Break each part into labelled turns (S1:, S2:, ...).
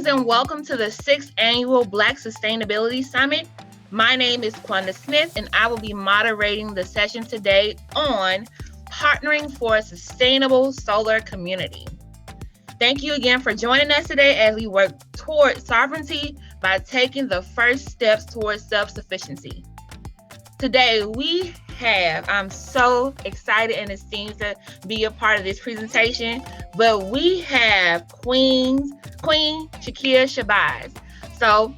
S1: and welcome to the 6th Annual Black Sustainability Summit. My name is Quanda Smith, and I will be moderating the session today on partnering for a sustainable solar community. Thank you again for joining us today as we work toward sovereignty by taking the first steps towards self-sufficiency. Today I'm so excited and esteemed to be a part of this presentation, but we have Queen Zakia Shabazz. So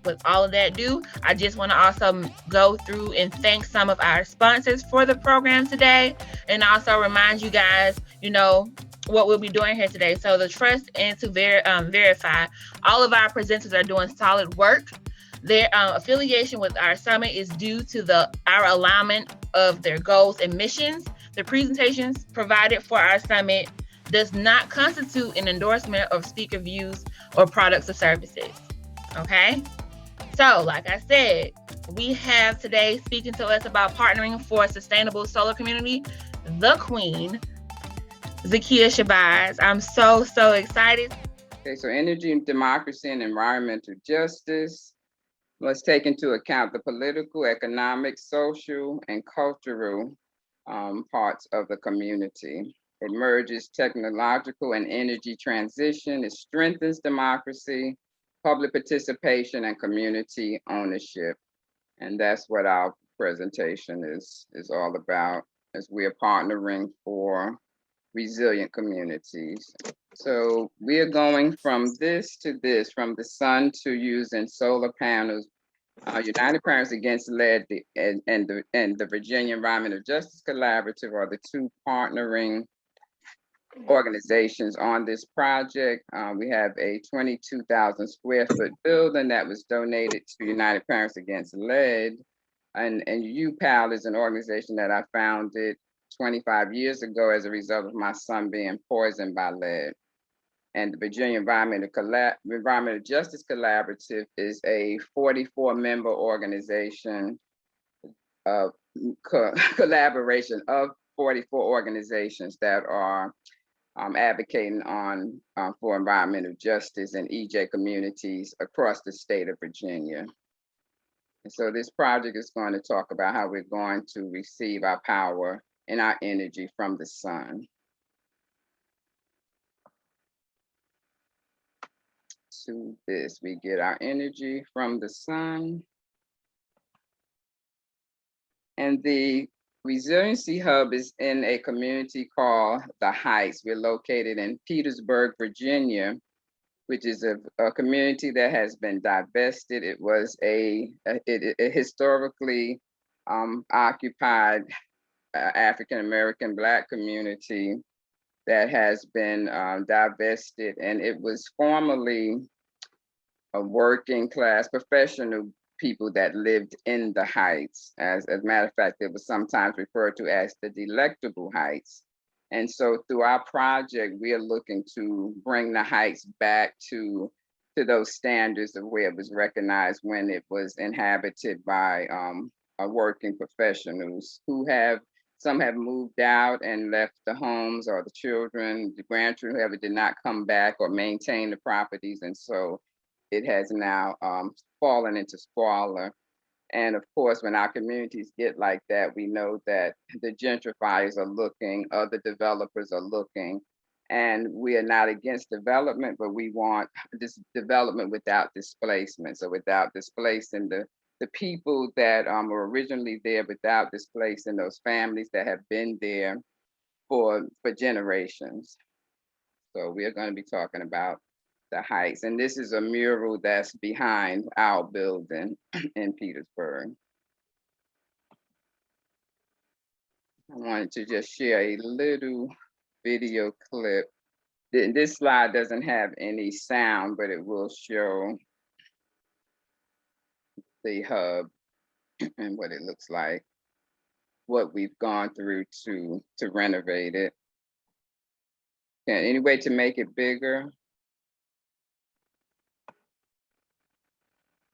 S1: with all of that due, I just want to also go through and thank some of our sponsors for the program today, and also remind you guys, what we'll be doing here today. So the trust and to verify, all of our presenters are doing solid work. Their affiliation with our summit is due to our alignment of their goals and missions. The presentations provided for our summit does not constitute an endorsement of speaker views or products or services. Okay? So, like I said, we have today speaking to us about partnering for a sustainable solar community, the Queen, Zakia Shabazz. I'm so excited.
S2: Okay, so energy, democracy, and environmental justice must take into account the political, economic, social, and cultural parts of the community. It merges technological and energy transition. It strengthens democracy, public participation, and community ownership. And that's what our presentation is all about, as we are partnering for resilient communities. So we are going from this to this, from the sun to using solar panels. United Parents Against Lead and the Virginia Environmental Justice Collaborative are the two partnering organizations on this project. We have a 22,000 square foot building that was donated to United Parents Against Lead. And UPAL is an organization that I founded 25 years ago as a result of my son being poisoned by lead. And the Virginia Environmental Justice Collaborative is a 44-member organization of collaboration of 44 organizations that are advocating for environmental justice in EJ communities across the state of Virginia. And so this project is going to talk about how we're going to receive our power and our energy from the sun. To this, we get our energy from the sun. And the Resiliency Hub is in a community called The Heights. We're located in Petersburg, Virginia, which is a community that has been divested. It was a historically occupied African-American Black community that has been divested, and it was formerly a working class professional people that lived in the Heights. As a matter of fact, it was sometimes referred to as the Delectable Heights. And so through our project, we are looking to bring the Heights back to those standards of where it was recognized when it was inhabited by working professionals who some have moved out and left the homes, or the children, the grandchildren, whoever did not come back or maintain the properties. And so it has now fallen into squalor. And of course, when our communities get like that, we know that the gentrifiers are looking, other developers are looking, and we are not against development, but we want this development without displacement. So without displacing the people that were originally there, without displacing those families that have been there for generations. So we are going to be talking about the Heights. And this is a mural that's behind our building in Petersburg. I wanted to just share a little video clip. This slide doesn't have any sound, but it will show the hub and what it looks like, what we've gone through to renovate it. Any way to make it bigger?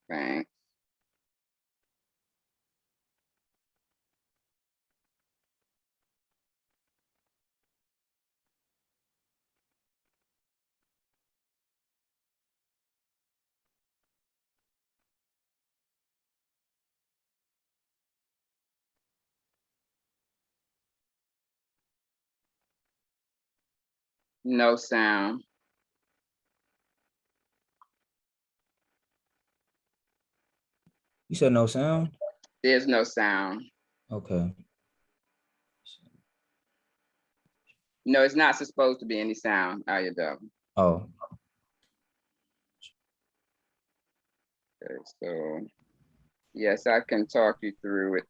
S2: Thanks. No sound.
S3: You said no sound?
S2: There's no sound.
S3: Okay.
S2: No, it's not supposed to be any sound, Ayadel.
S3: Oh.
S2: Okay, so yes, I can talk you through it.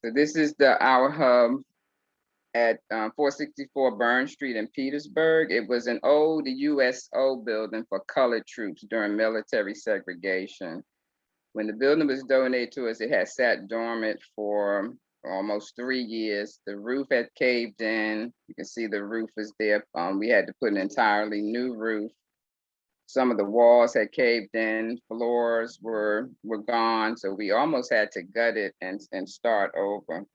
S2: So this is our hub at 464 Burn Street in Petersburg. It was an old USO building for colored troops during military segregation. When the building was donated to us, it had sat dormant for almost 3 years. The roof had caved in. You can see the roof is there. We had to put an entirely new roof. Some of the walls had caved in, floors were gone, so we almost had to gut it and start over.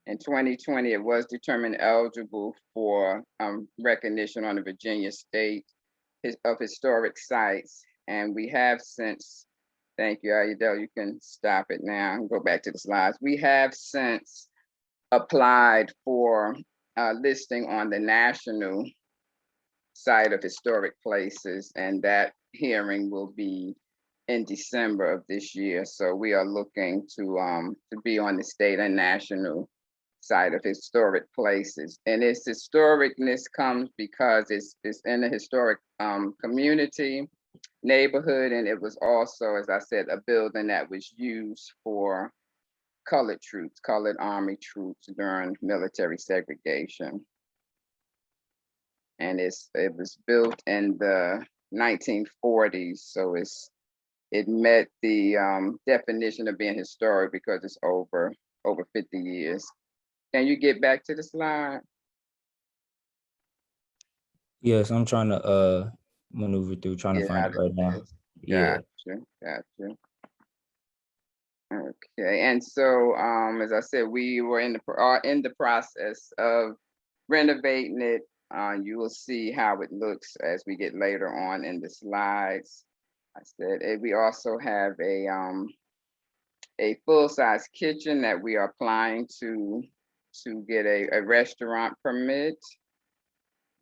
S2: In 2020, it was determined eligible for recognition on the Virginia State of Historic Sites, and we have since, thank you, Ayadel, you can stop it now and go back to the slides. We have since applied for listing on the national site of historic places, and that hearing will be in December of this year. So we are looking to be on the state and national site of historic places. And its historicness comes because it's in a historic community, neighborhood, and it was also, as I said, a building that was used for colored troops, colored Army troops during military segregation. And it was built in the 1940s, so it met the definition of being historic because it's over 50 years. Can you get back to the slide?
S3: Yes, I'm trying to maneuver through, trying to find it right now. Yeah.
S2: Gotcha. Okay, and so as I said, we were in the process of renovating it. You will see how it looks as we get later on in the slides. I said we also have a full-size kitchen that we are applying to get a restaurant permit.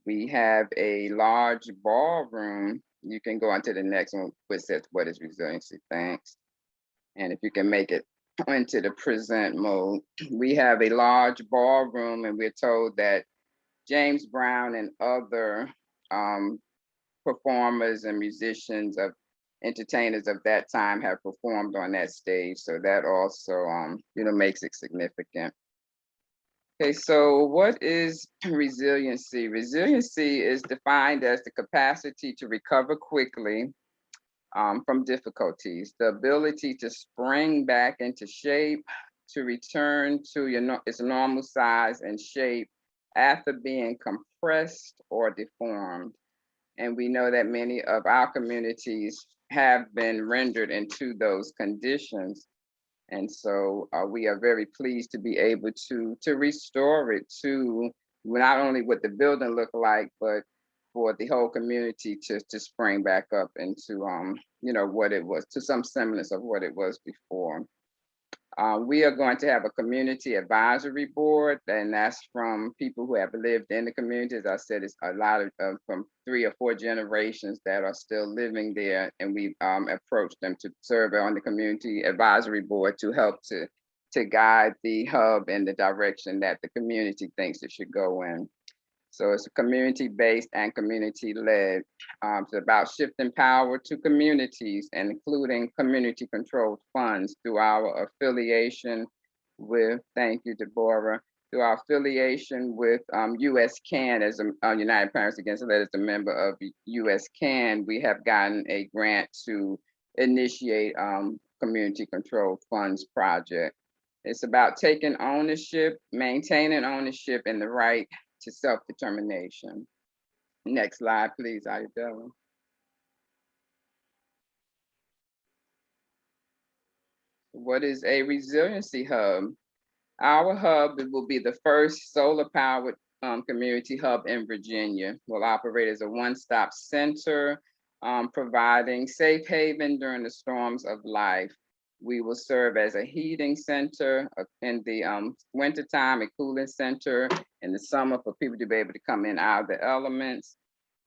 S2: We have a large ballroom. You can go on to the next one, which says, "What is resiliency?" Thanks. And if you can make it into the present mode, we have a large ballroom, and we're told that James Brown and other performers and musicians of entertainers of that time have performed on that stage. So that also, makes it significant. Okay, so what is resiliency? Resiliency is defined as the capacity to recover quickly from difficulties, the ability to spring back into shape, to return to its normal size and shape after being compressed or deformed. And we know that many of our communities have been rendered into those conditions. And so we are very pleased to be able to restore it to not only what the building looked like, but for the whole community to spring back up into what it was, to some semblance of what it was before. We are going to have a community advisory board, and that's from people who have lived in the community. As I said, it's a lot of from 3 or 4 generations that are still living there, and we've approached them to serve on the community advisory board to help to guide the hub in the direction that the community thinks it should go in. So it's community-based and community-led. It's about shifting power to communities and including community-controlled funds through our affiliation with, thank you, Deborah, through our affiliation with USCAN as a United Parents Against Lead as a member of USCAN. We have gotten a grant to initiate community-controlled funds project. It's about taking ownership, maintaining ownership, and the right to self-determination. Next slide, please, Ayadela. What is a resiliency hub? Our hub will be the first solar-powered community hub in Virginia. Will operate as a one-stop center, providing safe haven during the storms of life. We will serve as a heating center in the wintertime, a cooling center in the summer for people to be able to come in out of the elements.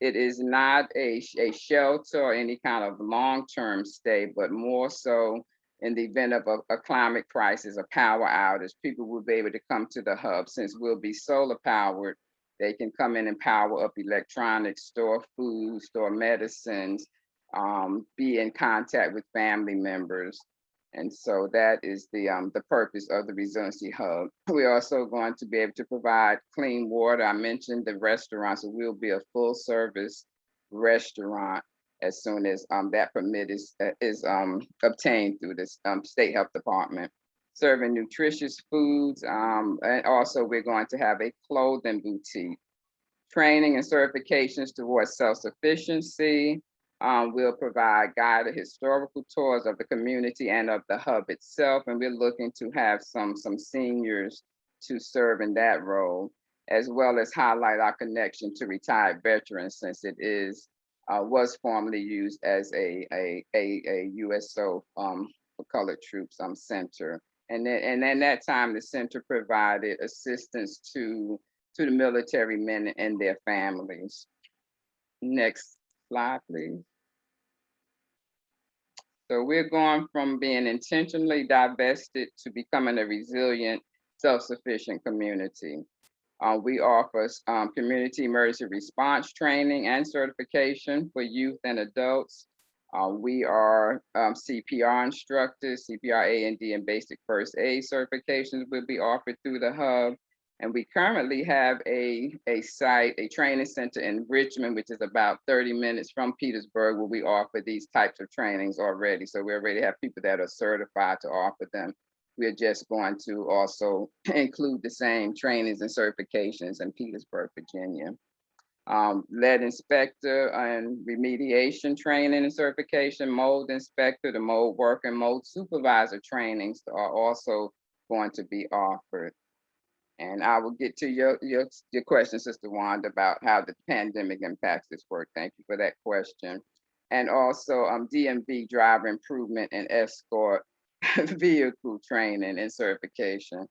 S2: It is not a shelter or any kind of long-term stay, but more so in the event of a climate crisis, a power outage, people will be able to come to the hub. Since we'll be solar powered, they can come in and power up electronics, store food, store medicines, be in contact with family members. And so that is the purpose of the Resiliency Hub. We're also going to be able to provide clean water. I mentioned the restaurant, so we'll be a full service restaurant as soon as that permit is obtained through the state health department. Serving nutritious foods, and also we're going to have a clothing boutique. Training and certifications towards self-sufficiency. We'll provide guided historical tours of the community and of the hub itself, and we're looking to have some seniors to serve in that role, as well as highlight our connection to retired veterans, since it was formerly used as a USO for colored troops center. And then that time, the center provided assistance to the military men and their families. Next slide, please. So we're going from being intentionally divested to becoming a resilient, self-sufficient community. We offer community emergency response training and certification for youth and adults. We are CPR instructors, CPR A&D and basic first aid certifications will be offered through the hub. And we currently have a training center in Richmond, which is about 30 minutes from Petersburg, where we offer these types of trainings already. So we already have people that are certified to offer them. We're just going to also include the same trainings and certifications in Petersburg, Virginia. Lead inspector and remediation training and certification, mold inspector, the mold worker, and mold supervisor trainings are also going to be offered. And I will get to your question, Sister Wanda, about how the pandemic impacts this work. Thank you for that question. And also DMV driver improvement and escort vehicle training and certification.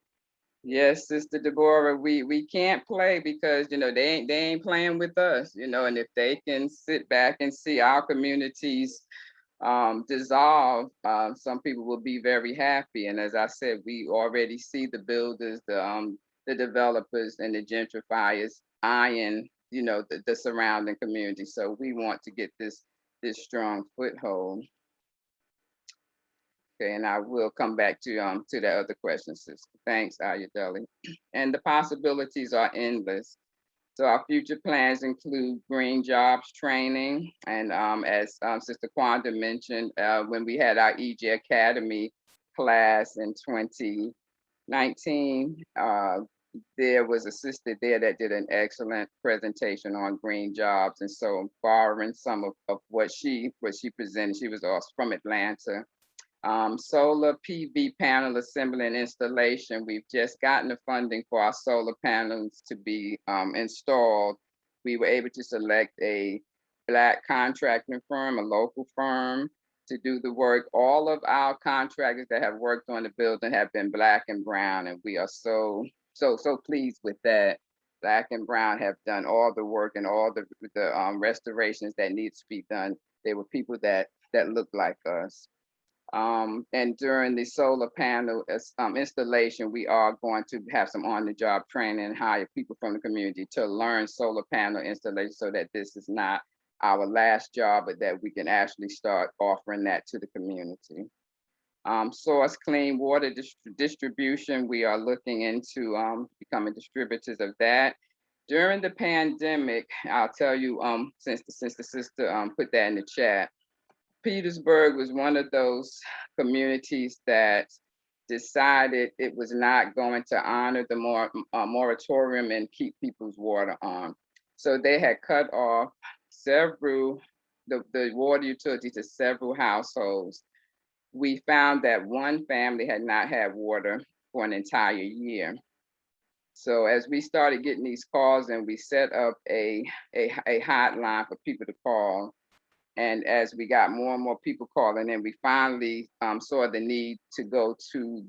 S2: Yes, Sister Deborah, we can't play because they ain't playing with us, and if they can sit back and see our communities dissolve, some people will be very happy. And as I said, we already see the builders, the developers and the gentrifiers eyeing, the surrounding community. So we want to get this strong foothold. Okay, and I will come back to the other questions, sister. Thanks, Ayodele. And the possibilities are endless. So our future plans include green jobs training. And as Sister Kwanda mentioned, when we had our EJ Academy class in 2019, there was a sister there that did an excellent presentation on green jobs. And so borrowing some of what she presented, she was also from Atlanta. Solar PV panel assembly and installation. We've just gotten the funding for our solar panels to be installed. We were able to select a Black contracting firm, a local firm, to do the work. All of our contractors that have worked on the building have been Black and brown, and we are so pleased with that. Black and brown have done all the work and all the restorations that needs to be done. They were people that look like us. And during the solar panel installation, we are going to have some on-the-job training and hire people from the community to learn solar panel installation, so that this is not our last job, but that we can actually start offering that to the community. Source clean water distribution, we are looking into becoming distributors of that. During the pandemic, I'll tell you, since the sister put that in the chat, Petersburg was one of those communities that decided it was not going to honor the moratorium and keep people's water on. So they had cut off the water utility to several households. We found that one family had not had water for an entire year. So as we started getting these calls, and we set up a hotline for people to call, And as we got more and more people calling in, we finally saw the need to go to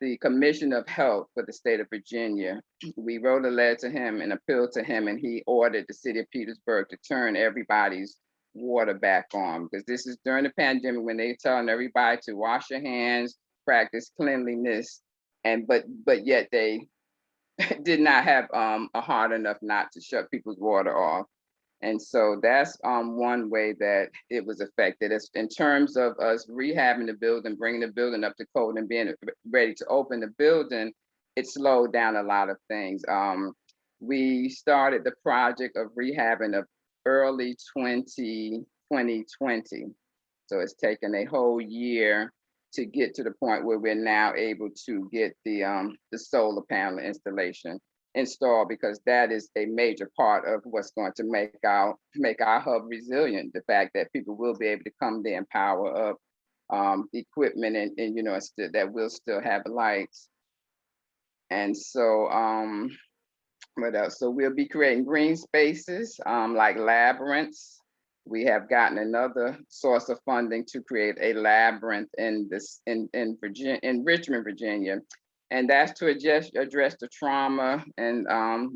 S2: the Commissioner of Health for the state of Virginia. We wrote a letter to him and appealed to him, and he ordered the city of Petersburg to turn everybody's water back on, because this is during the pandemic when they're telling everybody to wash your hands, practice cleanliness, and but yet they did not have a heart enough not to shut people's water off. And so that's one way that it was affected. It's in terms of us rehabbing the building, bringing the building up to code and being ready to open the building, it slowed down a lot of things. We started the project of rehabbing of early 2020. So it's taken a whole year to get to the point where we're now able to get the solar panel installation installed, because that is a major part of what's going to make our hub resilient. The fact that people will be able to come there and power up equipment and you know, that will still have lights. And so what else? So we'll be creating green spaces like labyrinths. We have gotten another source of funding to create a labyrinth in Virginia, in Richmond, Virginia. And that's to address the trauma and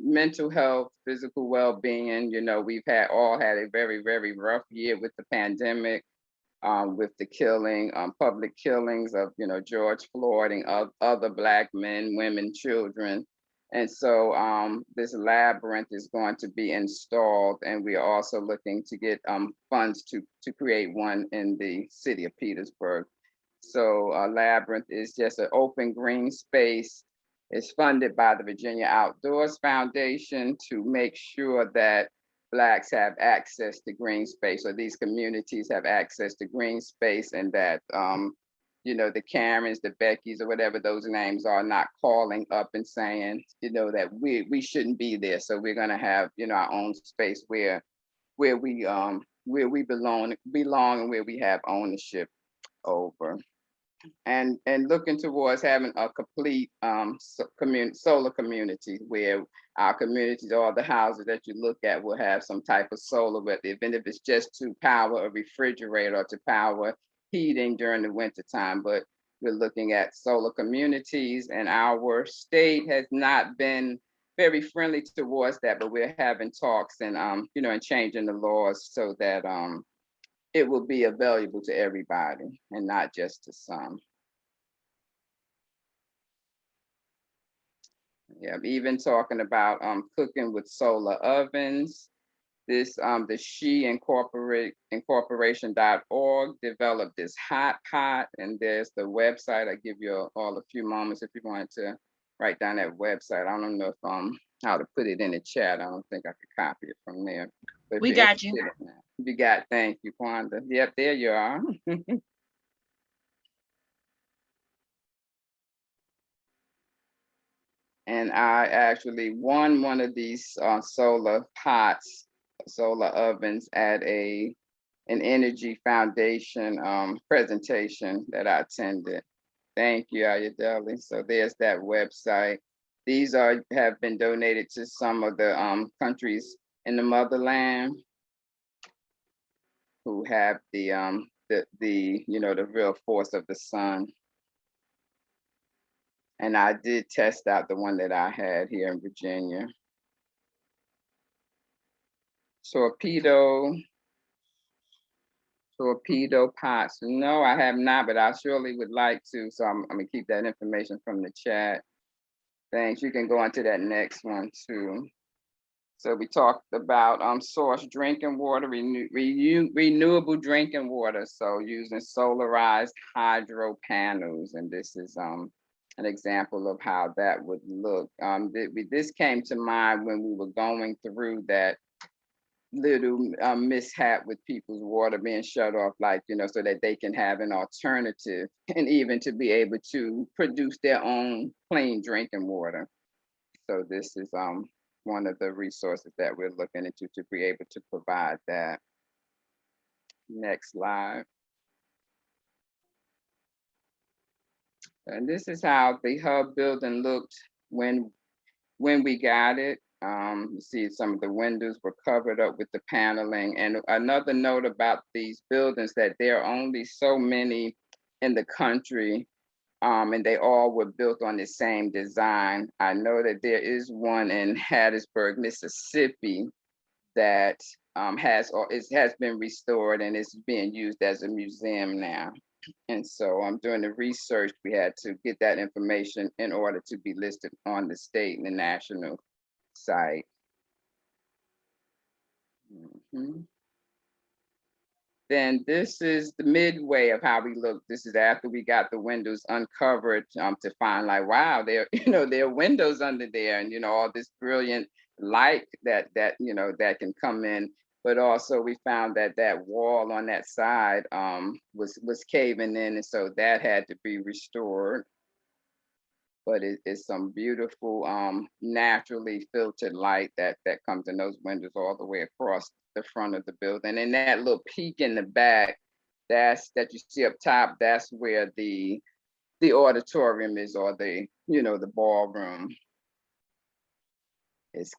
S2: mental health, physical well-being. You know, we've all had a very, very rough year with the pandemic, with the killing, public killings of, you know, George Floyd and other Black men, women, children. And so this labyrinth is going to be installed, and we are also looking to get funds to create one in the city of Petersburg. So Labyrinth is just an open green space. It's funded by the Virginia Outdoors Foundation to make sure that Blacks have access to green space, or these communities have access to green space, and that you know, the Karens, the Beckys, or whatever those names are, not calling up and saying, you know, that we shouldn't be there. So we're gonna have, you know, our own space where we belong and where we have ownership over. And looking towards having a complete solar community, where our communities, all the houses that you look at, will have some type of solar, but even if it's just to power a refrigerator or to power heating during the winter time. But we're looking at solar communities, and our state has not been very friendly towards that, but we're having talks and you know, and changing the laws so that it will be available to everybody and not just to some. Yeah, even talking about cooking with solar ovens. This the She Incorporation.org developed this hot pot, and there's the website. I give you all a few moments if you wanted to write down that website. I don't know if how to put it in the chat. I don't think I could copy it from there. But
S1: we got you.
S2: You got, thank you, Kwanda. Yep, there you are. And I actually won one of these solar pots, solar ovens at an Energy Foundation presentation that I attended. Thank you, Ayodele. So there's that website. These have been donated to some of the countries in the motherland who have the you know, the real force of the sun. And I did test out the one that I had here in Virginia. Torpedo pots. No, I have not, but I surely would like to. So I'm gonna keep that information from the chat. Thanks. You can go on to that next one too. So we talked about source drinking water, renewable drinking water. So using solarized hydro panels, and this is an example of how that would look. This came to mind when we were going through that little mishap with people's water being shut off, like, you know, so that they can have an alternative and even to be able to produce their own clean drinking water. So this is one of the resources that we're looking into to be able to provide that. Next slide. And this is how the hub building looked when we got it. You see some of the windows were covered up with the paneling. And another note about these buildings, that there are only so many in the country, and they all were built on the same design. I know that there is one in Hattiesburg, Mississippi, that has been restored and is being used as a museum now. And so I'm doing the research. We had to get that information in order to be listed on the state and the national site. Then this is the midway of how we look. This is after we got the windows uncovered, to find like, wow, there are windows under there, and all this brilliant light that can come in. But also we found that that wall on that side was caving in, and so that had to be restored. But it's some beautiful naturally filtered light that comes in those windows all the way across the front of the building. And that little peak in the back, that you see up top, that's where the auditorium is, or the ballroom. It's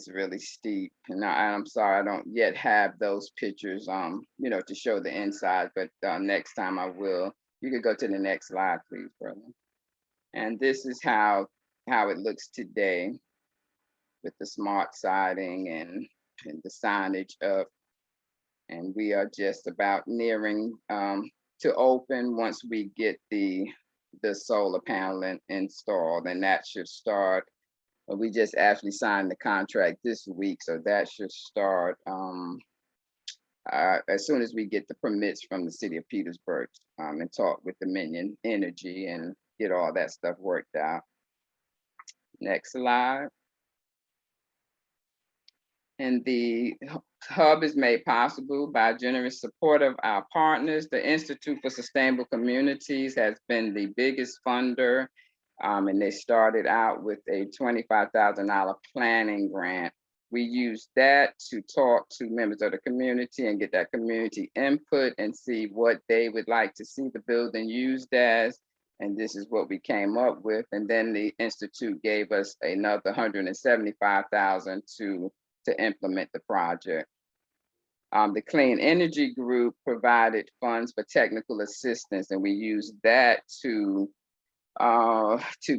S2: really steep. And I'm sorry, I don't yet have those pictures to show the inside, but next time I will. You could go to the next slide, please, brother. And this is how it looks today, with the smart siding and the signage up. And we are just about nearing to open once we get the solar panel installed, and that should start. We just actually signed the contract this week, so that should start as soon as we get the permits from the city of Petersburg, and talk with Dominion Energy and get all that stuff worked out. Next slide. And the hub is made possible by generous support of our partners. The Institute for Sustainable Communities has been the biggest funder, and they started out with a $25,000 planning grant. We used that to talk to members of the community and get that community input and see what they would like to see the building used as. And this is what we came up with. And then the Institute gave us another $175,000 to implement the project. The Clean Energy Group provided funds for technical assistance, and we used that to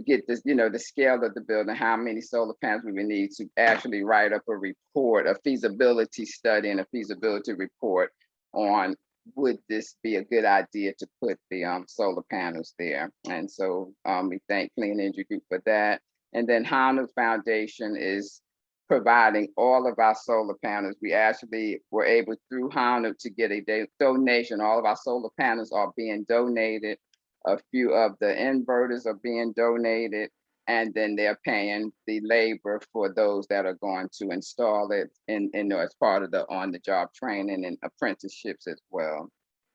S2: get this, the scale of the building, how many solar panels we would need to actually write up a report, a feasibility study and a feasibility report on would this be a good idea to put the solar panels there. And so we thank Clean Energy Group for that. And then HANU Foundation is providing all of our solar panels. We actually were able through HANU to get a donation. All of our solar panels are being donated. A few of the inverters are being donated, and then they're paying the labor for those that are going to install it as part of the on-the-job training and apprenticeships as well.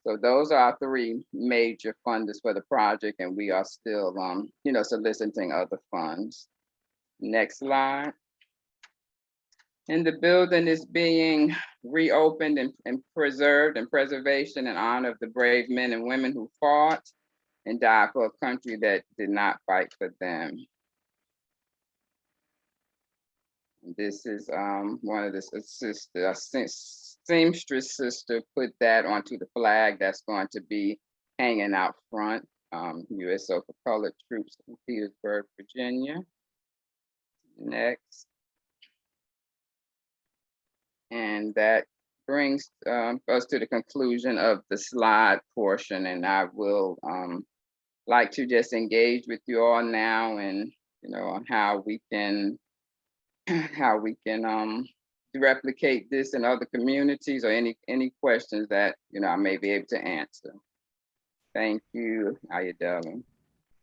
S2: So those are our three major funders for the project, and we are still soliciting other funds. Next slide. And the building is being reopened and preserved and preservation in honor of the brave men and women who fought and died for a country that did not fight for them. This is one of the seamstress sister put that onto the flag that's going to be hanging out front. USO for Colored Troops in Petersburg, Virginia. Next. And that brings us to the conclusion of the slide portion, and I will like to just engage with you all now, and on how we can replicate this in other communities, or any questions that I may be able to answer. Thank you, Ayadela.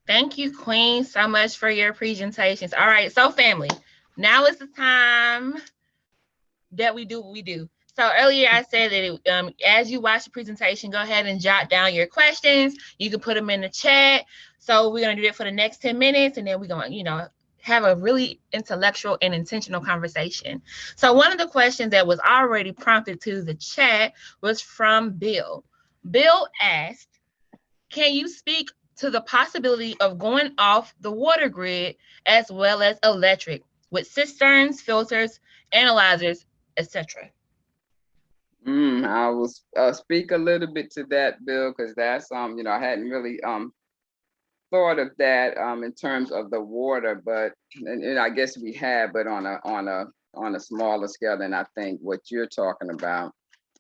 S1: Thank you, Queen, so much for your presentations. All right, so family, now is the time that we do what we do. So earlier I said that as you watch the presentation, go ahead and jot down your questions. You can put them in the chat. So we're going to do it for the next 10 minutes, and then we're going to, have a really intellectual and intentional conversation. So one of the questions that was already prompted to the chat was from Bill. Bill asked, can you speak to the possibility of going off the water grid as well as electric? with cisterns, filters, analyzers, etc.
S2: I will speak a little bit to that, Bill, because that's I hadn't really thought of that in terms of the water, but and I guess we have, but on a smaller scale than I think what you're talking about.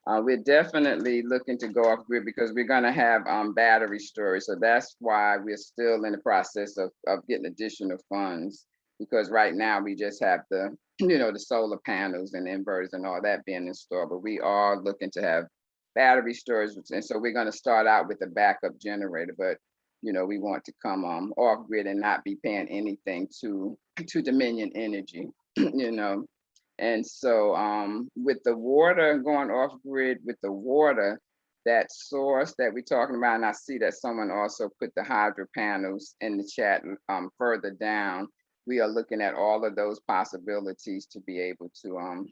S2: We're definitely looking to go off grid because we're going to have battery storage. So that's why we're still in the process of getting additional funds, because right now we just have the, the solar panels and inverters and all that being installed, but we are looking to have battery storage. And so we're going to start out with a backup generator, but we want to come off grid and not be paying anything to Dominion Energy, And so with the water going off grid, with the water, that source that we're talking about, and I see that someone also put the hydro panels in the chat further down. We are looking at all of those possibilities to be able to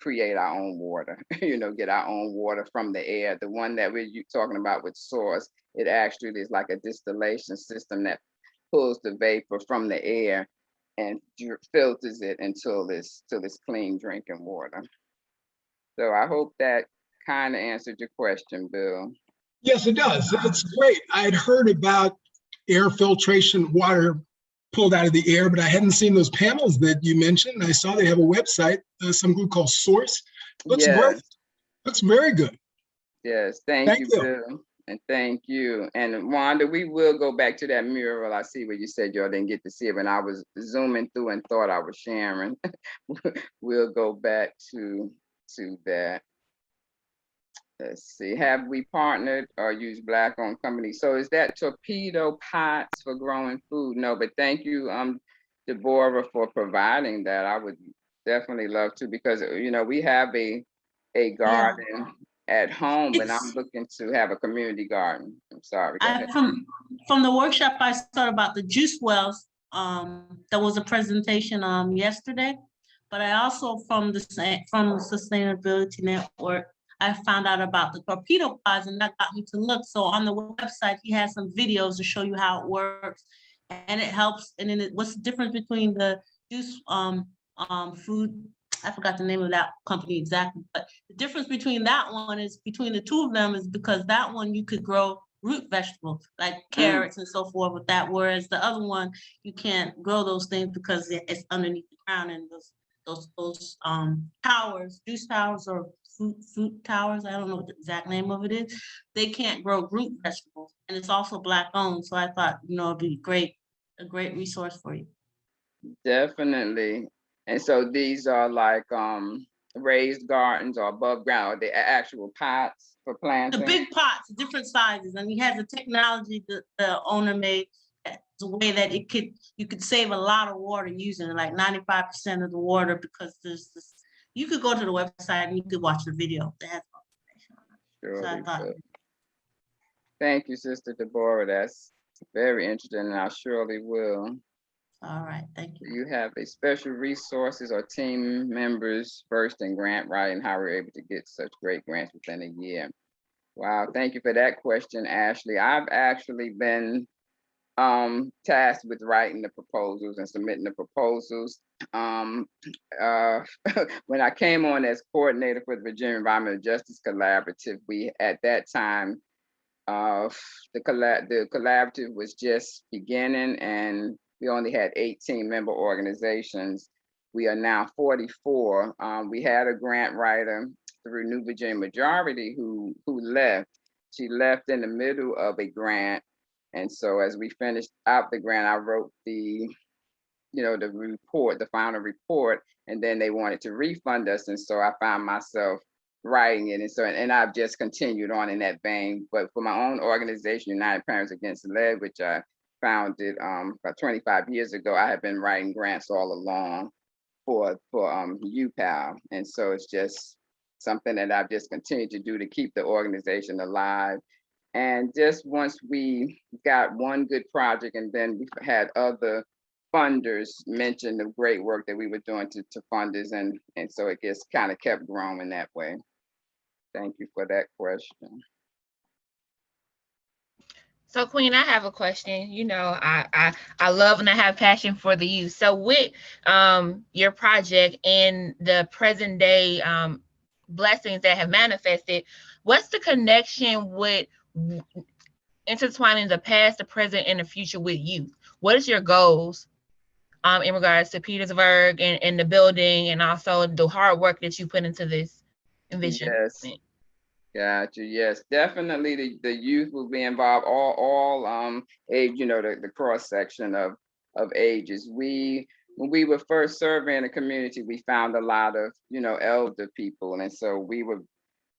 S2: create our own water, get our own water from the air. The one that we're talking about with source, it actually is like a distillation system that pulls the vapor from the air and filters it until it's clean drinking water. So I hope that kind of answered your question, Bill.
S4: Yes, it does. It's great. I had heard about air filtration, water pulled out of the air, but I hadn't seen those panels that you mentioned. I saw they have a website, some group called Source. Looks great. Looks very good.
S2: Yes, thank you, Bill. And thank you. And Wanda, we will go back to that mural. I see what you said y'all didn't get to see it when I was zooming through and thought I was sharing. We'll go back to that. Let's see. Have we partnered or used Black-owned companies? So is that torpedo pots for growing food? No, but thank you, Deborah, for providing that. I would definitely love to, because we have a garden at home, but I'm looking to have a community garden. I'm sorry.
S5: From the workshop I started about the juice wells, there was a presentation yesterday, but I also from the Sustainability Network, I found out about the torpedo pods, and that got me to look. So on the website, he has some videos to show you how it works, and it helps. And then what's the difference between the juice food? I forgot the name of that company exactly, but the difference between that one is between the two of them is because that one you could grow root vegetables like carrots and so forth with that, whereas the other one you can't grow those things because it's underneath the ground, and those towers, juice towers or fruit towers, I don't know what the exact name of it is, they can't grow root vegetables, and it's also Black owned. So I thought it'd be a great resource for you.
S2: Definitely. And so these are like raised gardens or above ground, or the actual pots for planting?
S5: The big pots, different sizes. And he has a technology that the owner made as a way that you could save a lot of water using it, like 95% of the water, because there's this, you could go to the website and you could watch the video that has information on it.
S2: Surely. Thank you, Sister Deborah. That's very interesting, and I surely will.
S5: All right, thank you.
S2: You have a special resources or team members first in grant writing, how we're able to get such great grants within a year. Wow, thank you for that question, Ashley. I've actually been tasked with writing the proposals and submitting the proposals. When I came on as coordinator for the Virginia Environmental Justice Collaborative, we at that time, the collaborative was just beginning, and we only had 18 member organizations. We are now 44. We had a grant writer through New Virginia Majority who left. She left in the middle of a grant. And so as we finished out the grant, I wrote the report, the final report, and then they wanted to refund us. And so I found myself writing it. And I've just continued on in that vein. But for my own organization, United Parents Against Lead, which I founded about 25 years ago, I have been writing grants all along for UPAL. And so it's just something that I've just continued to do to keep the organization alive. And just once we got one good project, and then we had other funders mention the great work that we were doing to funders, and so it just kind of kept growing that way. Thank you for that question.
S1: So Queen, I have a question. You know, I love and I have passion for the youth. So with your project and the present day blessings that have manifested, what's the connection with intertwining the past, the present, and the future with youth? What is your goals in regards to Petersburg and the building and also the hard work that you put into this envision?
S2: Yes. Gotcha. Yes, definitely. The youth will be involved. All age. You know, the cross section of ages. When we were first surveying the community, we found a lot of elder people, and so we were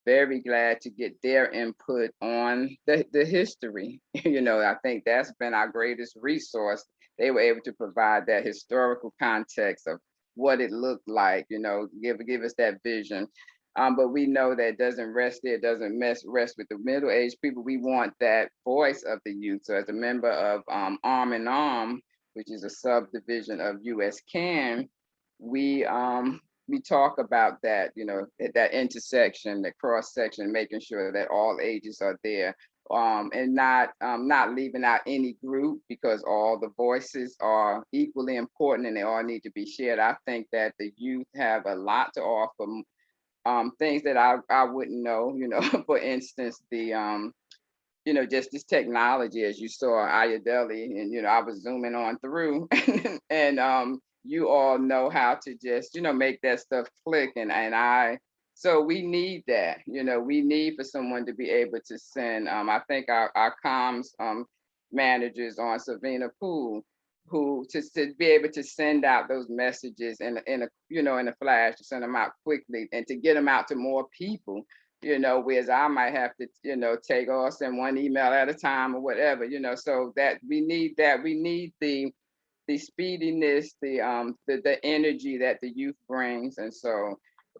S2: very glad to get their input on the history. I think that's been our greatest resource. They were able to provide that historical context of what it looked like. Give us that vision. But we know that doesn't rest there, doesn't rest with the middle-aged people. We want that voice of the youth. So as a member of Arm in Arm, which is a subdivision of US CAN, we talk about that, that intersection, that cross section, making sure that all ages are there, and not leaving out any group, because all the voices are equally important and they all need to be shared. I think that the youth have a lot to offer, things that I wouldn't know, for instance, just this technology, as you saw Ayodele, and I was zooming on through and you all know how to just make that stuff click, so we need that. We need for someone to be able to send, I think our comms managers on Savina Pool, who to be able to send out those messages in a flash, to send them out quickly and to get them out to more people, whereas I might have to, take or send one email at a time or whatever, so that we need the speediness, the energy that the youth brings. And so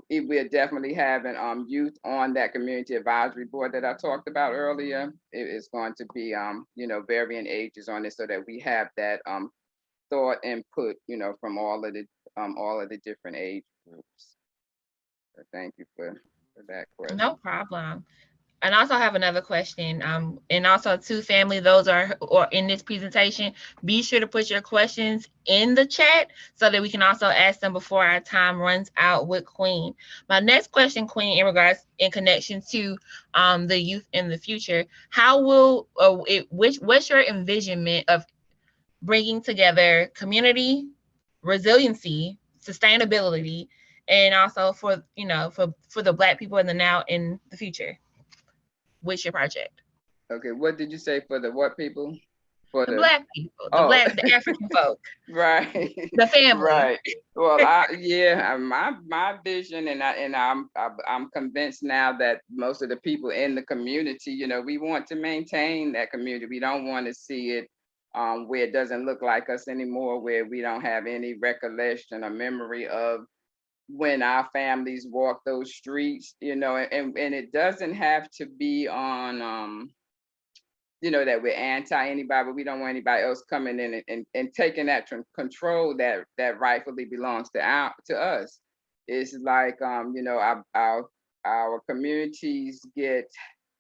S2: we're definitely having youth on that community advisory board that I talked about earlier. It is going to be varying ages on it, so that we have that thought input, from all of the different age groups. So thank you for that question.
S1: No problem. And also have another question. And also to family, those are or in this presentation, be sure to put your questions in the chat so that we can also ask them before our time runs out with Queen. My next question, Queen, in connection to the youth in the future, how will what's your envisionment of bringing together community, resiliency, sustainability, and also for the Black people in the now and the future? What's your project?
S2: Okay, what did you say for the what people? For
S1: The Black people, the African folk,
S2: right,
S1: the family.
S2: right. Well, my vision, and I'm convinced now that most of the people in the community, we want to maintain that community. We don't want to see it where it doesn't look like us anymore, where we don't have any recollection or memory of when our families walk those streets, and it doesn't have to be on that we're anti anybody, but we don't want anybody else coming in and taking that control that rightfully belongs to us. It's like our communities get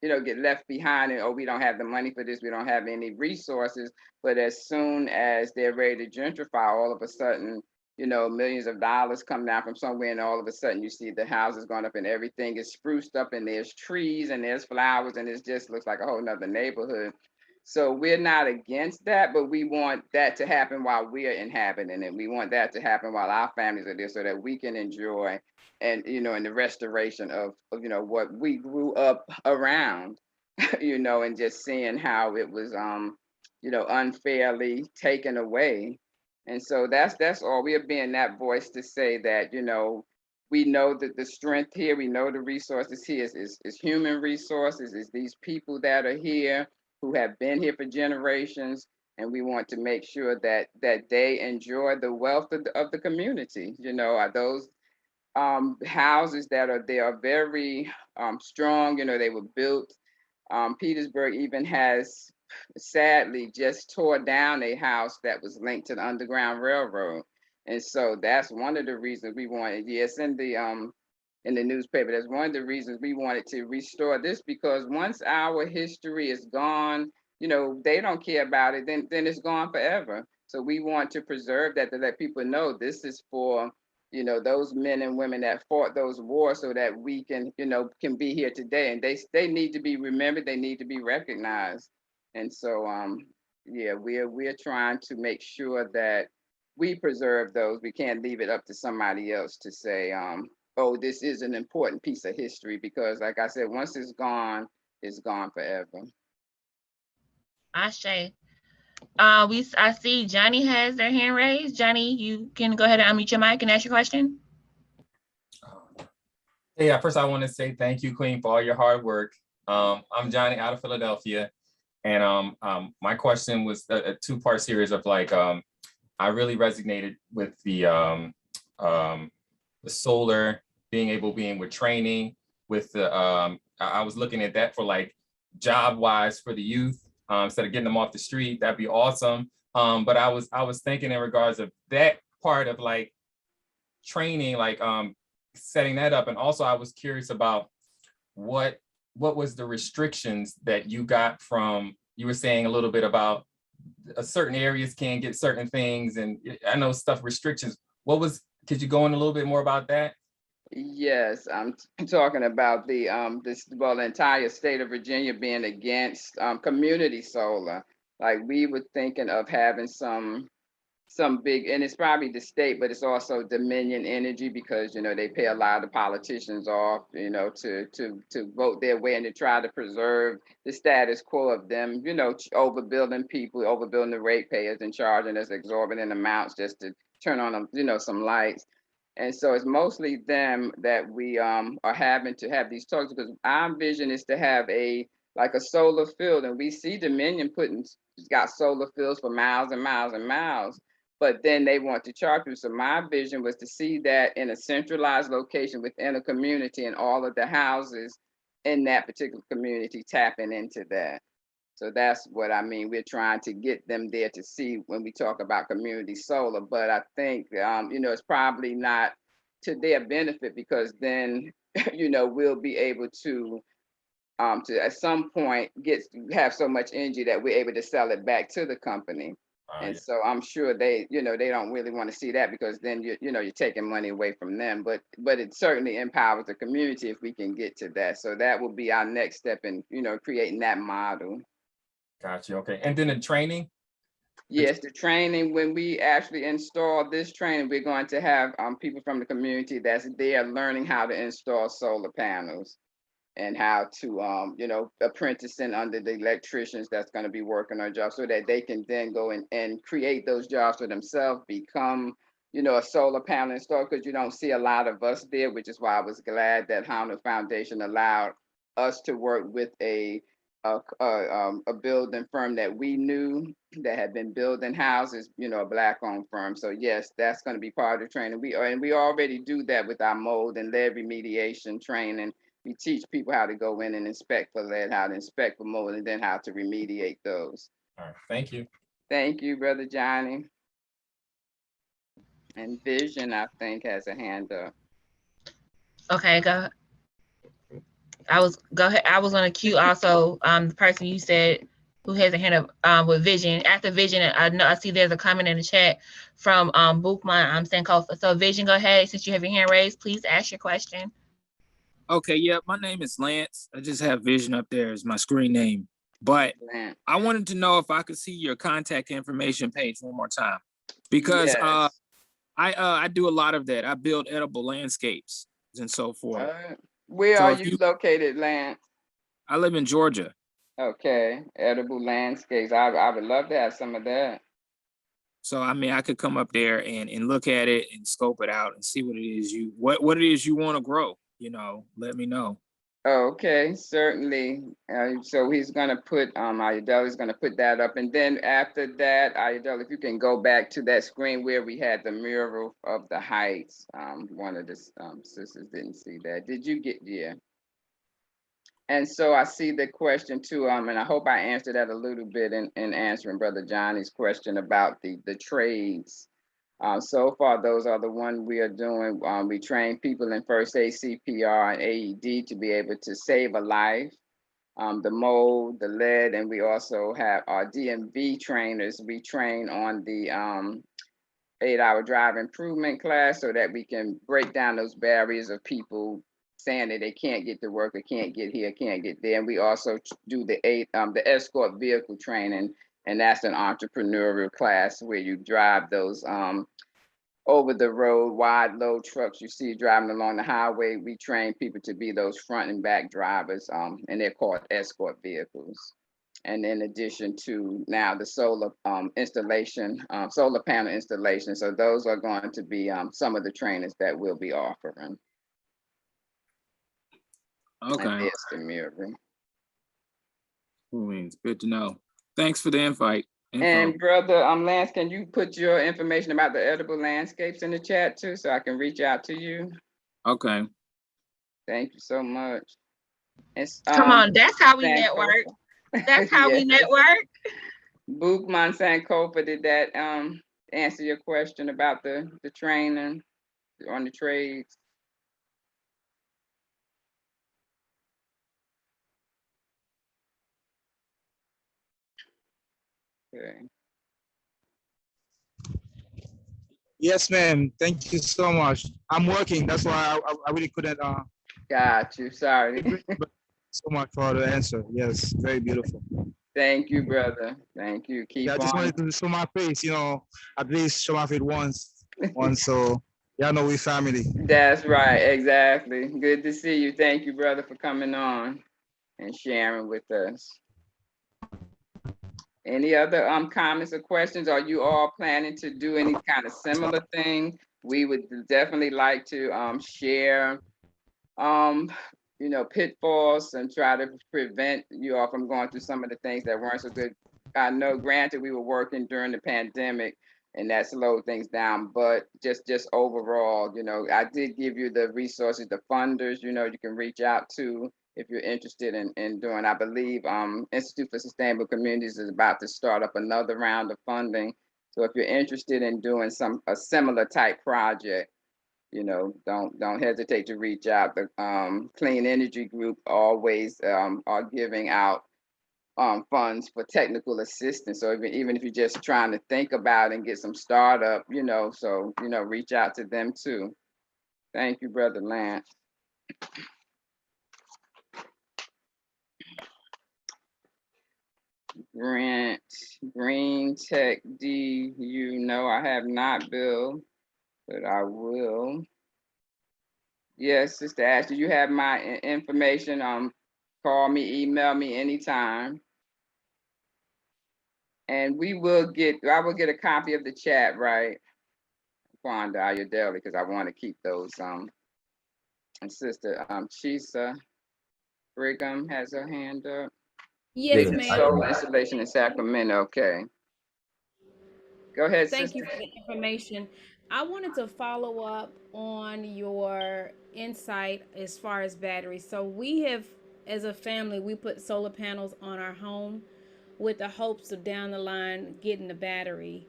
S2: left behind, and we don't have the money for this, we don't have any resources. But as soon as they're ready to gentrify, all of a sudden, millions of dollars come down from somewhere, and all of a sudden you see the houses going up and everything is spruced up, and there's trees and there's flowers, and it just looks like a whole nother neighborhood. So we're not against that, but we want that to happen while we're inhabiting it. We want that to happen while our families are there, so that we can enjoy and in the restoration of what we grew up around, and just seeing how it was unfairly taken away. And so that's all. We are being that voice to say that, we know that the strength here, we know the resources here is human resources, is these people that are here who have been here for generations. And we want to make sure that they enjoy the wealth of the community. Those houses that are there are very strong. They were built. Petersburg even has sadly just tore down a house that was linked to the Underground Railroad. And so that's one of the reasons we wanted, yes, in the newspaper, that's one of the reasons we wanted to restore this, because once our history is gone, they don't care about it, then it's gone forever. So we want to preserve that, to let people know this is for, those men and women that fought those wars, so that we can, can be here today. And they need to be remembered, they need to be recognized. And so yeah, we're trying to make sure that we preserve those. We can't leave it up to somebody else to say, oh, this is an important piece of history, because like I said, once it's gone forever.
S1: Ashe. I see Johnny has their hand raised. Johnny, you can go ahead and unmute your mic and ask your question.
S6: Yeah, first I want to say thank you, Queen, for all your hard work. I'm Johnny out of Philadelphia, and my question was a two-part series of I really resonated with the solar, being with training, with the I was looking at that for job-wise for the youth, instead of getting them off the street. That'd be awesome. But I was thinking in regards of that part of training, setting that up. And also I was curious about what was the restrictions that you got from, you were saying a little bit about certain areas can't get certain things, and I know stuff restrictions. Could you go in a little bit more about that?
S2: Yes, I'm talking about the the entire state of Virginia being against community solar. We were thinking of having some big, and it's probably the state, but it's also Dominion Energy, because they pay a lot of the politicians off, to vote their way and to try to preserve the status quo of them, overbuilding people, overbuilding the ratepayers and charging us exorbitant amounts just to turn on them, some lights. And so it's mostly them that we are having to have these talks, because our vision is to have a solar field, and we see Dominion got solar fields for miles and miles and miles, but then they want to charge you. So my vision was to see that in a centralized location within a community, and all of the houses in that particular community tapping into that. So that's what I mean. We're trying to get them there to see when we talk about community solar. But I think, it's probably not to their benefit, because then, we'll be able to at some point have so much energy that we're able to sell it back to the company. And so I'm sure they don't really want to see that, because then you're taking money away from them. But it certainly empowers the community if we can get to that. So that will be our next step in, creating that model.
S6: Gotcha. Okay. And then the training?
S2: Yes, the training, when we actually install this training, we're going to have people from the community that's there learning how to install solar panels, and how to, apprenticing under the electricians that's going to be working on jobs, so that they can then go and create those jobs for themselves, become, a solar panel installer, because you don't see a lot of us there, which is why I was glad that Honda Foundation allowed us to work with a building firm that we knew that had been building houses, a Black-owned firm. So yes, that's going to be part of the training. We already do that with our mold and lead remediation training. We teach people how to go in and inspect for lead, how to inspect for mold, and then how to remediate those.
S6: All right, thank you.
S2: Thank you, Brother Johnny. And Vision, I think, has a hand up.
S1: Okay, go. I was gonna cue also the person you said who has a hand up with Vision. After Vision, I see there's a comment in the chat from Bookman Sankofa. So Vision, go ahead. Since you have your hand raised, please ask your question.
S7: Okay, yeah, my name is Lance. I just have Vision up there as my screen name. But Lance, I wanted to know if I could see your contact information page one more time, because yes. I do a lot of that. I build edible landscapes and so forth.
S2: Where are you located, Lance?
S7: I live in Georgia.
S2: Okay, edible landscapes. I would love to have some of that.
S7: So I mean, I could come up there and look at it and scope it out and see what it is what it is you want to grow. Let me know.
S2: Okay, certainly. So he's gonna put Ayodele is gonna put that up, and then after that, Ayodele, if you can go back to that screen where we had the mural of the heights. One of the sisters didn't see that. Did you get? Yeah. And so I see the question too, and I hope I answered that a little bit in answering Brother Johnny's question about the trades. So far, those are the ones we are doing. We train people in first aid, CPR, and AED to be able to save a life. the mold, the lead, and we also have our DMV trainers. We train on the 8-hour drive improvement class so that we can break down those barriers of people saying that they can't get to work or can't get here, can't get there. And we also do the escort vehicle training, and that's an entrepreneurial class where you drive those over the road wide load trucks you see driving along the highway. We train people to be those front and back drivers, and they're called escort vehicles. And in addition to now the solar installation, solar panel installation. So those are going to be some of the trainings that we'll be offering.
S7: Okay.
S2: And there's the mirror.
S7: It's good to know. Thanks for the invite.
S2: And brother Lance, can you put your information about the edible landscapes in the chat too, so I can reach out to you?
S7: Okay.
S2: Thank you so much. And,
S1: come on, that's how we network. That's how we network.
S2: Book Monsankofa, did that answer your question about the training on the trades? Okay.
S8: Yes, ma'am. Thank you so much. I'm working. That's why I really couldn't.
S2: Got you. Sorry.
S8: So much for the answer. Yes, very beautiful.
S2: Thank you, brother. Thank you. Keep on.
S8: I just wanted to show my face, at least show my face once. So, yeah, we family.
S2: That's right. Exactly. Good to see you. Thank you, brother, for coming on and sharing with us. Any other comments or questions? Are you all planning to do any kind of similar thing? We would definitely like to share pitfalls and try to prevent you all from going through some of the things that weren't so good. I know, granted, we were working during the pandemic and that slowed things down, but just overall, I did give you the resources, the funders, you can reach out to if you're interested in doing. I believe Institute for Sustainable Communities is about to start up another round of funding. So if you're interested in doing a similar type project, don't hesitate to reach out. The Clean Energy Group always are giving out funds for technical assistance. So even if you're just trying to think about and get some startup, reach out to them too. Thank you, Brother Lance. Green Tech D, I have not, Bill, but I will. Yes, Sister Ashley, you have my information. Call me, email me anytime. And I will get a copy of the chat, right? Quanda Ayodele, because I want to keep those. And Sister Chisa Brigham has her hand up.
S9: Yes, ma'am.
S2: Solar installation in Sacramento. Okay. Go ahead,
S9: Thank
S2: Sister.
S9: you for the information. I wanted to follow up on your insight as far as batteries. So we have, as a family, we put solar panels on our home with the hopes of down the line getting the battery.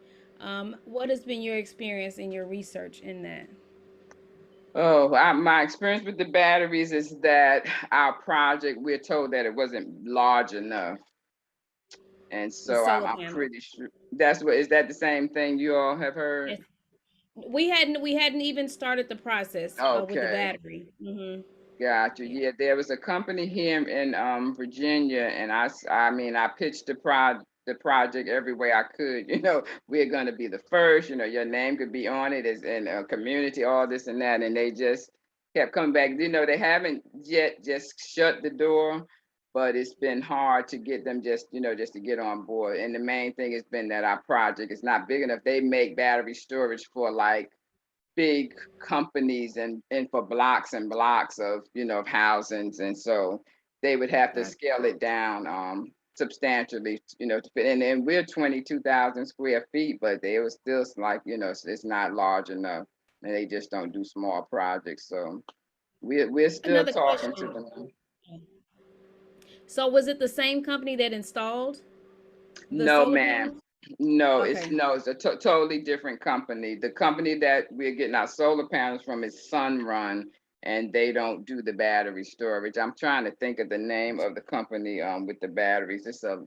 S9: What has been your experience in your research in that?
S2: Oh, my experience with the batteries is that our project, we're told that it wasn't large enough. And so I'm pretty sure is that the same thing you all have heard?
S9: Yes. We hadn't even started the process with the battery. Mm-hmm.
S2: Gotcha. Yeah, there was a company here in Virginia, and I pitched the project every way I could. We're going to be the first. Your name could be on it as in a community, all this and that, and they just kept coming back. They haven't yet just shut the door, but it's been hard to get them just to get on board. And the main thing has been that our project is not big enough. They make battery storage for like big companies and for blocks and blocks of of housings, and so they would have to scale it down substantially to fit in. And we're 22,000 square feet, but they was still like it's not large enough, and they just don't do small projects. So we're still talking to them.
S9: So was it the same company that installed
S2: no ma'am No,
S9: okay.
S2: It's a totally different company. The company that we're getting our solar panels from is Sunrun, and they don't do the battery storage. I'm trying to think of the name of the company with the batteries. It's a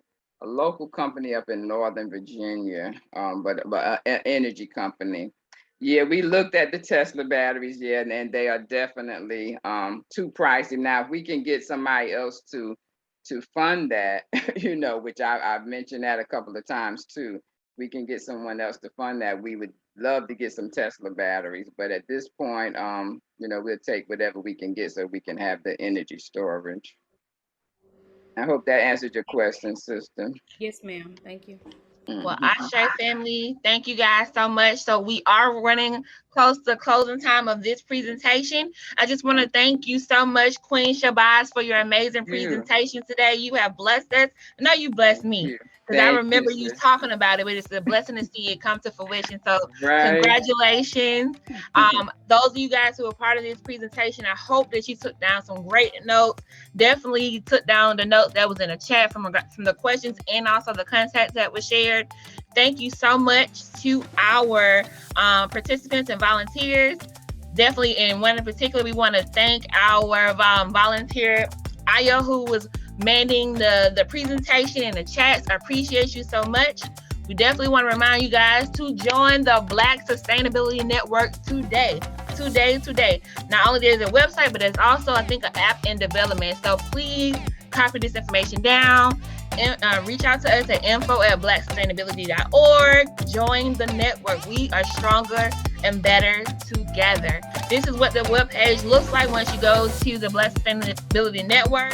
S2: local company up in Northern Virginia, but an energy company. Yeah, we looked at the Tesla batteries, yeah, and they are definitely too pricey. Now, if we can get somebody else to fund that, you know, which I've mentioned that a couple of times too, we can get someone else to fund that. We would love to get some Tesla batteries, but at this point, you know, we'll take whatever we can get so we can have the energy storage. I hope that answered your question, sister.
S9: Yes, ma'am. Thank you.
S1: Well, Ashe family, thank you guys so much. So we are running close to closing time of this presentation. I just want to thank you so much, Queen Shabazz, for your amazing presentation today. You have blessed us. I know you blessed me, because I remember you talking about it, but it's a blessing to see it come to fruition. So congratulations. Those of you guys who are part of this presentation, I hope that you took down some great notes. Definitely took down the notes that was in the chat from the questions and also the contacts that were shared. Thank you so much to our participants and volunteers. Definitely, and one in particular, we want to thank our volunteer, Aya, who was manning the presentation and the chats. I appreciate you so much. We definitely want to remind you guys to join the Black Sustainability Network today. Not only there's a website, but there's also, I think, an app in development. So please copy this information down and reach out to us at info@blacksustainability.org. Join the network. We are stronger and better together. This is what the webpage looks like once you go to the Black Sustainability Network.